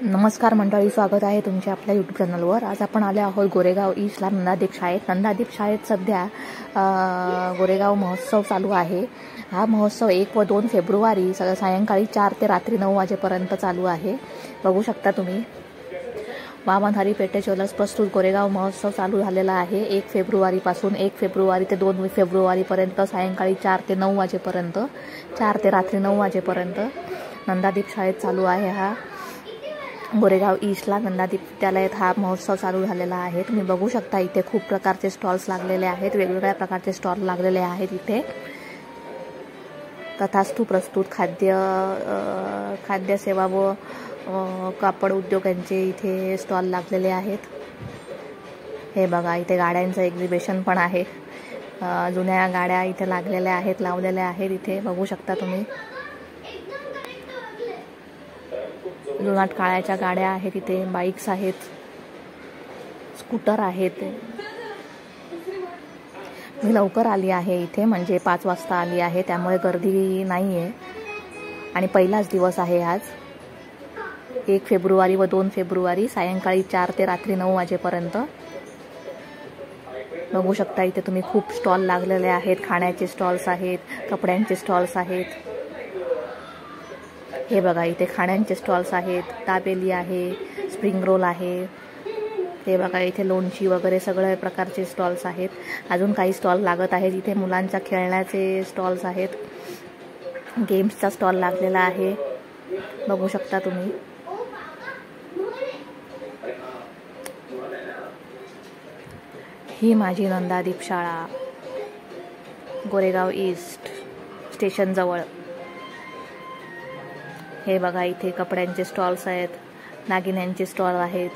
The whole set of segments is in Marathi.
नमस्कार मंडळी, स्वागत आहे तुमचे आपल्या यूट्यूब चॅनलवर। आज आपण आले आहोत गोरेगाव ईस्टला नंदादीप शाळेत। नंदादीप शाळेत सध्या गोरेगाव महोत्सव चालू आहे। हा महोत्सव 1 व 2 फेब्रुवारी सायंकाळी 4 ते रात्री 9 वाजेपर्यंत चालू आहे। बघू शकता तुम्ही वामनहरी पेठे ज्वेलर्स प्रस्तुत गोरेगाव महोत्सव चालू झालेला आहे। 1 फेब्रुवारीपासून 1 फेब्रुवारी ते 2 फेब्रुवारीपर्यंत सायंकाळी 4 ते 9 वाजेपर्यंत, 4 ते रात्री 9 वाजेपर्यंत नंदादीप शाळेत चालू आहे। हा गोरेगाव ईस्टला नंदादीप विद्यालयात हा महोत्सव चालू झालेला आहे। तुम्ही बघू शकता इथे खूप प्रकारचे स्टॉल्स लागलेले आहेत, वेगवेगळ्या प्रकारचे स्टॉल लागलेले आहेत इथे। तथास्तु प्रस्तुत खाद्य सेवा व कापड उद्योगांचे इथे स्टॉल लागलेले आहेत। हे बघा, इथे गाड्यांचं एक्झिबिशन पण आहे। जुन्या गाड्या इथे लागलेल्या आहेत, लावलेल्या आहेत इथे बघू शकता तुम्ही। जुनाट काळाच्या गाड्या आहेत इथे, बाईक्स आहेत, स्कूटर आहेत। मी लवकर आली आहे इथे, म्हणजे 5 वाजता आली आहे, त्यामुळे गर्दी नाही आहे आणि पहिलाच दिवस आहे आज। 1 फेब्रुवारी व 2 फेब्रुवारी सायंकाळी 4 ते रात्री 9 वाजेपर्यंत। बघू शकता इथे तुम्ही खूप स्टॉल लागलेले आहेत, खाण्याचे स्टॉल्स आहेत, कपड्यांचे स्टॉल्स आहेत। हे बघा, इथे खाण्यांचे स्टॉल्स आहेत, दाबेली आहे, स्प्रिंग रोल आहे। हे बघा, इथे लोणची वगैरे सगळ्या प्रकारचे स्टॉल्स आहेत। अजून काही स्टॉल लागत आहेत इथे, मुलांच्या खेळण्याचे स्टॉल्स आहेत, गेम्सचा स्टॉल लागलेला आहे, बघू शकता तुम्ही। ही माझी नंदादीप शाळा, गोरेगाव ईस्ट स्टेशन जवळ। हे बघा, इथे कपड्यांचे स्टॉल्स आहेत, दागिन्यांचे स्टॉल आहेत,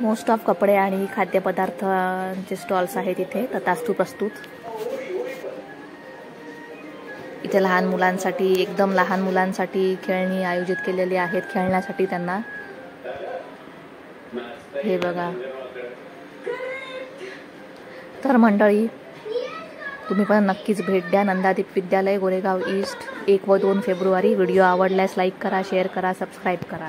मोस्ट ऑफ कपडे आणि खाद्यपदार्थांचे स्टॉल्स आहेत इथे। तथास्तु प्रस्तुत इथे लहान मुलांसाठी, एकदम लहान मुलांसाठी खेळणी आयोजित केलेली आहेत, खेळण्यासाठी त्यांना। हे बघा, तर मंडळी तुम्ही पण नक्कीच भेट द्या नंदादीप विद्यालय गोरेगाव ईस्ट 1 व 2 फेब्रुवारी। व्हिडिओ आवडल्यास लाईक करा, शेअर करा, सबस्क्राईब करा।